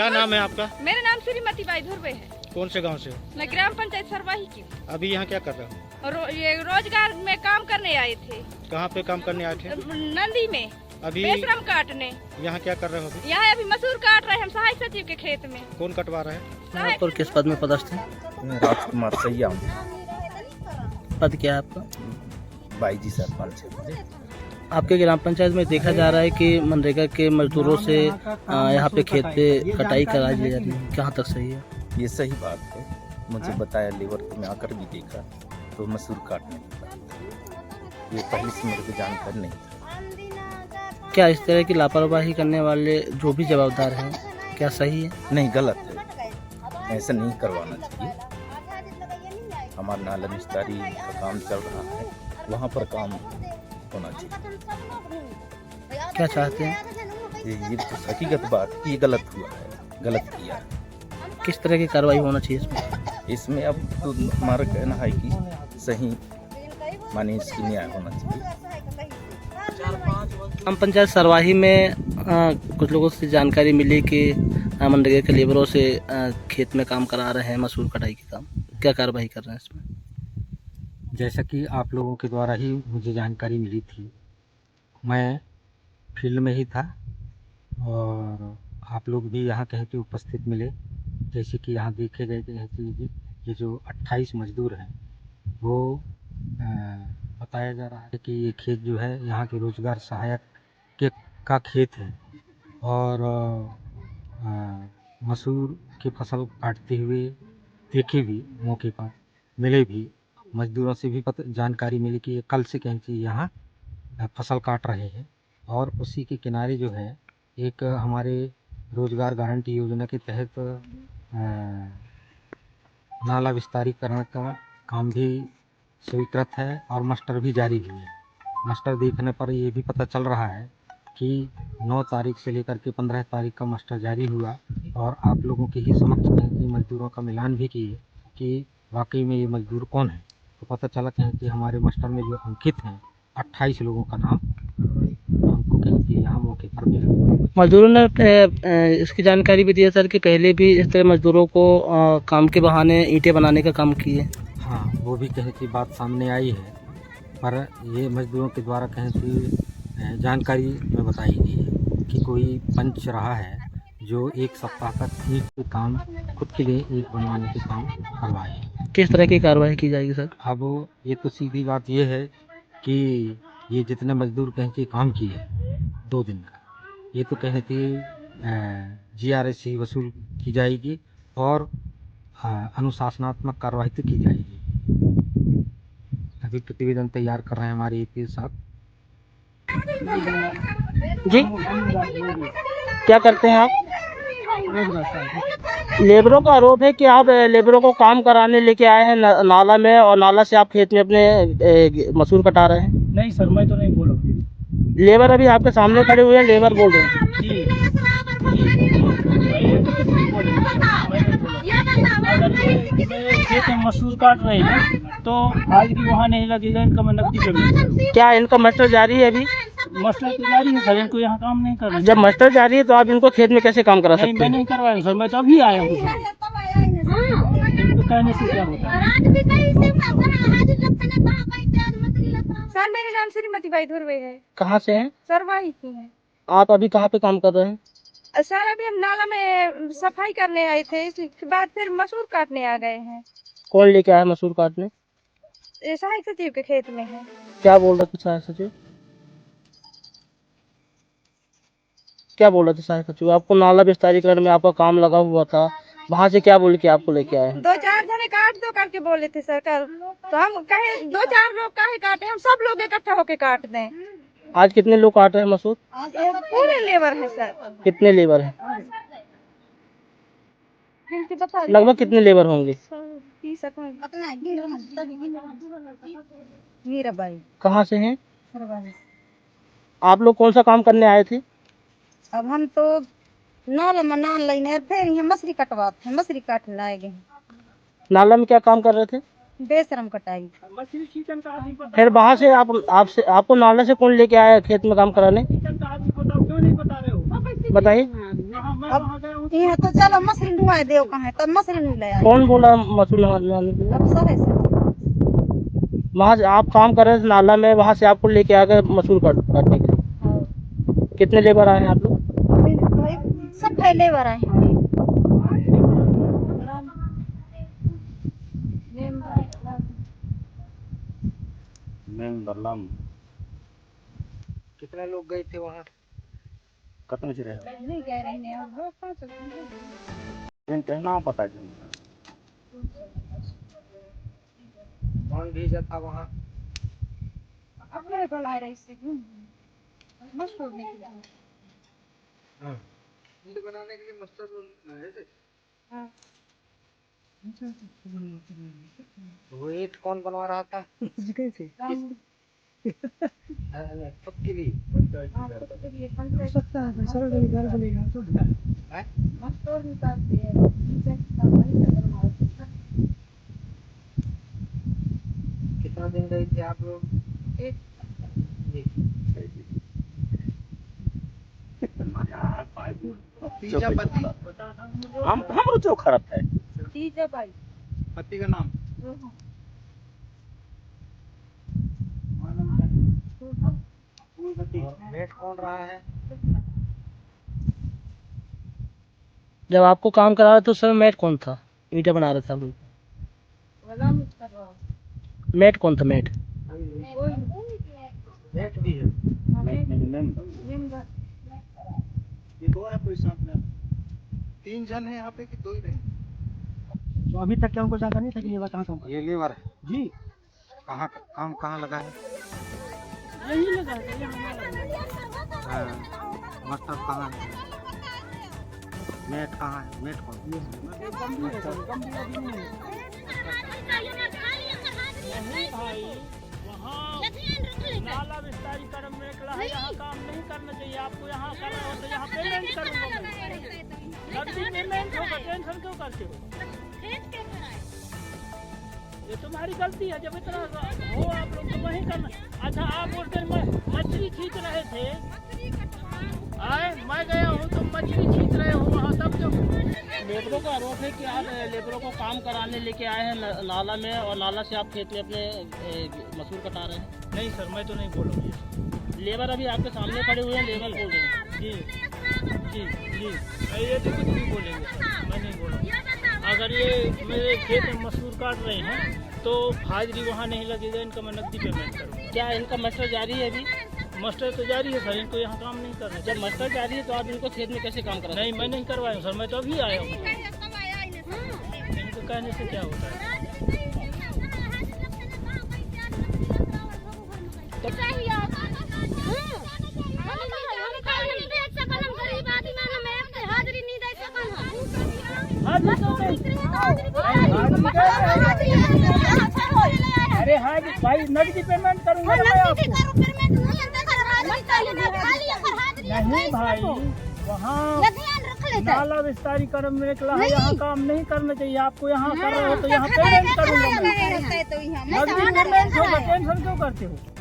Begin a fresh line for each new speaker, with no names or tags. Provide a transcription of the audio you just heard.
क्या नाम है आपका?
मेरा नाम श्रीमती बाई धुर्वे है।
कौन से गांव से हो?
मैं ग्राम पंचायत सरवाही की हूँ।
अभी यहाँ क्या कर रहे हो?
ये रोजगार में काम करने आए थे।
कहाँ पे काम करने आए थे?
नंदी में
अभी
बेशरम काटने।
यहाँ क्या कर रहे हो अभी?
यहाँ अभी मसूर काट रहे हैं हम सहायक सचिव के खेत में।
कौन कटवा रहे हैं?
आप और किस पद में पदस्थ हैं?
राजकुमार सैया
पद क्या है आपका?
बाई जी सरपंच है।
आपके ग्राम पंचायत में देखा जा रहा है कि मनरेगा के मजदूरों से यहाँ पे खेत पे कटाई कराई जा रही है, कहाँ तक सही है?
ये सही बात है। मुझे बताया लेबर को, मैं आकर भी देखा तो मसूर काटने लगा। ये पहले से मेरे को जानकारी नहीं था।
क्या इस तरह की लापरवाही करने वाले जो भी जवाबदार हैं, क्या सही है?
नहीं, गलत है। ऐसा नहीं करवाना चाहिए। हमारा नाला विस्तारी का काम चल रहा है, वहाँ पर काम होना चाहिए।
क्या चाहते हैं?
ये तो हकीकत बात है कि ये गलत हुआ है, गलत किया है।
किस तरह की कार्रवाई होना चाहिए इसमें?
इसमें अब तो हमारा कहना है कि सही माने इसकी न्याय होना चाहिए।
ग्राम पंचायत सरवाही में कुछ लोगों से जानकारी मिली कि मनरेगा के लेबरों से खेत में काम करा रहे हैं, मसूर कटाई के काम। क्या कार्रवाई कर रहे हैं इसमें?
जैसा कि आप लोगों के द्वारा ही मुझे जानकारी मिली थी, मैं फील्ड में ही था और आप लोग भी यहाँ कहीं पे उपस्थित मिले। जैसे कि यहाँ देखे गए कि ये जो 28 मजदूर हैं वो बताया जा रहा है कि ये खेत जो है यहाँ के रोजगार सहायक का खेत है और मसूर की फसल काटते हुए देखे भी, मौके पर मिले भी। मजदूरों से भी जानकारी मिली कि ये कल से कहीं यहाँ फसल काट रहे हैं और उसी के किनारे जो है एक हमारे रोजगार गारंटी योजना के तहत नाला विस्तारीकरण का काम भी स्वीकृत है और मास्टर भी जारी हुई है। मास्टर देखने पर ये भी पता चल रहा है कि 9 तारीख से लेकर के 15 तारीख का मास्टर जारी हुआ और आप लोगों के ही समक्ष मजदूरों का मिलान भी किए कि वाकई में ये मजदूर कौन है। तो पता चला कि हमारे मास्टर में जो अंकित हैं 28 लोगों का नाम हमको कहीं यहाँ मौके पर मिला।
मजदूरों ने इसकी जानकारी भी दी सर कि पहले भी इस तरह मजदूरों को काम के बहाने ईंटें बनाने का काम किए।
हाँ, वो भी कहीं की बात सामने आई है, पर ये मजदूरों के द्वारा कहीं की जानकारी में बताई गई है कि कोई पंच रहा है जो एक सप्ताह तक ईंट के काम खुद के लिए ईंट बनवाने के काम करवाए।
किस तरह की कार्रवाई की जाएगी सर?
अब ये तो सीधी बात ये है कि ये जितने मजदूर कहीं के काम किए 2 दिन का, ये तो कहीं की GRS वसूल की जाएगी और अनुशासनात्मक कार्रवाई तो की जाएगी। अभी प्रतिवेदन तैयार कर रहे हैं हमारे AP साहब।
जी, क्या करते हैं आप? लेबरों का आरोप है कि आप लेबरों को काम कराने लेके आए हैं नाला में और नाला से आप खेत में अपने मसूर कटा रहे हैं।
नहीं सर, मैं तो नहीं बोल रहा।
लेबर अभी आपके सामने खड़े हुए हैं, लेबर बोल रहे हैं।
खेत में मसूर काट रहे हैं तो आज भी वहाँ नहीं लगेगा, इनका मैं नकदी जमीन।
क्या इनका मास्टर जारी है अभी?
मसला तो जारी है सर, इनको यहाँ काम नहीं करना।
जब मास्टर जारी है तो आप इनको खेत में कैसे काम करा
नहीं,
सकते
मैं
हैं?
नहीं करवाया सर, मैं तो अभी आया हूँ। इनको कहने से क्या होता है?
सर मेरा नाम श्रीमती बाई धुर्वे है।
कहाँ से हैं?
सरवाही की है।
आप अभी कहाँ पे काम कर रहे हैं?
सर अभी हम नाला में सफाई करने आए थे, इसके बाद फिर मसूर काटने आ गए हैं।
कौन लेके आया मसूर काटने?
ये सहायक सचिव के खेत में है।
क्या बोल रहे थे सहायक सचिव? क्या बोल रहे थे सहायक सचिव? आपको नाला विस्तारीकरण में आपका काम लगा हुआ था, वहाँ से क्या बोल के आपको लेके आए हैं?
2-4 जने काट दो करके बोले थे सर कल, तो हम कहे 2-4 लोग काहे काटे, हम सब लोग इकट्ठा होके काट दें।
आज कितने लोग काट रहे हैं मसूर?
पूरे लेबर है सर।
कितने लेबर हैं? लगभग कितने लेबर होंगे?
30। मीराबाई।
कहाँ से हैं आप लोग? कौन सा काम करने आए थे?
अब हम तो नाला में नान लेने फिर यहाँ मछली कटवाते हैं, मछली काटने लाएंगे।
नाला में क्या काम कर रहे थे?
बेशरम कटाई।
फिर वहाँ से आपको नाला से कौन लेके आया खेत में काम कराने? बताइए।
अब यहाँ तो चलो मछली ढुआ देव कहाँ तब मछली नहीं ले आए।
कौन बोला मसूरी लाने के लिए?
अब सब ऐसे
वहाँ से आप काम कर रहे थे नाला में, वहाँ से आपको लेके आ गए मसूर काटने के लिए। कितने लेबर आए हैं आप लोग?
सब फैले बर आए हैं।
कितने लोग गए थे वहाँ?
कतने से रहे
नहीं कह रहे हैं और वो कौन सा
कहना पता है
कौन भेजा था वहाँ?
अपने बुला रहे से मशहूर नहीं किया।
हाँ। वीडियो बनाने के लिए मस्टर आए थे।
हाँ।
वो ईंट कौन बनवा रहा था? कैसे? पक्की भी।
सकता है सर कभी घर बनेगा तो
मशहूर निकालती है।
कितना दिन गए थे आप लोग?
एक
तीजा पति।
हम चोखा रहता है।
तीजा भाई
पति का नाम? मेट कौन रहा है?
जब आपको काम करा रहे थे उस समय मेट कौन था? ईंटें बना रहे थे आप लोग। मेट कौन था? मेट
मेट भी है।
ये दो है कोई साथ में?
3 जन है यहाँ पे कि 2 ही रहे?
तो अभी तक क्या उनको जानकारी नहीं था कि ये बात कहाँ काम
ये लेबर है
जी
कहाँ काम कहाँ लगा है?
यही लगा है यहाँ लगा है।
मास्टर कहाँ है? मेट कहाँ है? मेट कौन?
नहीं भाई वहाँ नाला विस्तारी कर्म में निकला है, यहाँ काम नहीं करना चाहिए आपको। यहाँ कर रहे हो तो यहाँ पेमेंट करूँगा मैं, नकदी पेमेंट होगा, टेंशन क्यों करते हो? ये तुम्हारी गलती है, जब इतना हो आप लोग तो वहीं करना। अच्छा आप उस दिन मछली खींच रहे थे, आए मैं गया हूँ तो मछली खींच रहे हो वहाँ, तब क्यों?
लेबरों का आरोप है कि आप लेबरों को काम कराने लेके आए हैं नाला में, और नाला से आप खेत में अपने मसूर कटा रहे हैं।
नहीं सर मैं तो नहीं बोलूँगी।
लेबर अभी आपके सामने खड़े हुए हैं, लेबर बोल रहे हैं।
जी जी जी मैं ये तो कुछ नहीं बोलेंगे सर, मैं नहीं बोलूँगा। अगर ये मेरे खेत में मसूर काट रहे हैं तो हाजिरी वहाँ नहीं लगेगा, इनका मैं नकदी पेमेंट करूँगा।
क्या इनका मस्टर जारी है अभी?
मास्टर तो जारी है सर, इनको यहाँ काम नहीं करना।
जब मस्टर जारी है तो आप इनको खेत में कैसे काम करा?
नहीं मैं नहीं करवाया हूँ सर, मैं तो अभी आया हूँ। इनको कहने से क्या होता है? अरे हाँ भाई नकदी पेमेंट करूँगा मैं आपको। नहीं भाई वहाँ नाला विस्तारी कर्म में निकला है, यहाँ काम नहीं करना चाहिए आपको। यहाँ कर रहे हो तो यहाँ पेमेंट करूँगा मैं, नकदी पेमेंट होगा, टेंशन क्यों करते हो?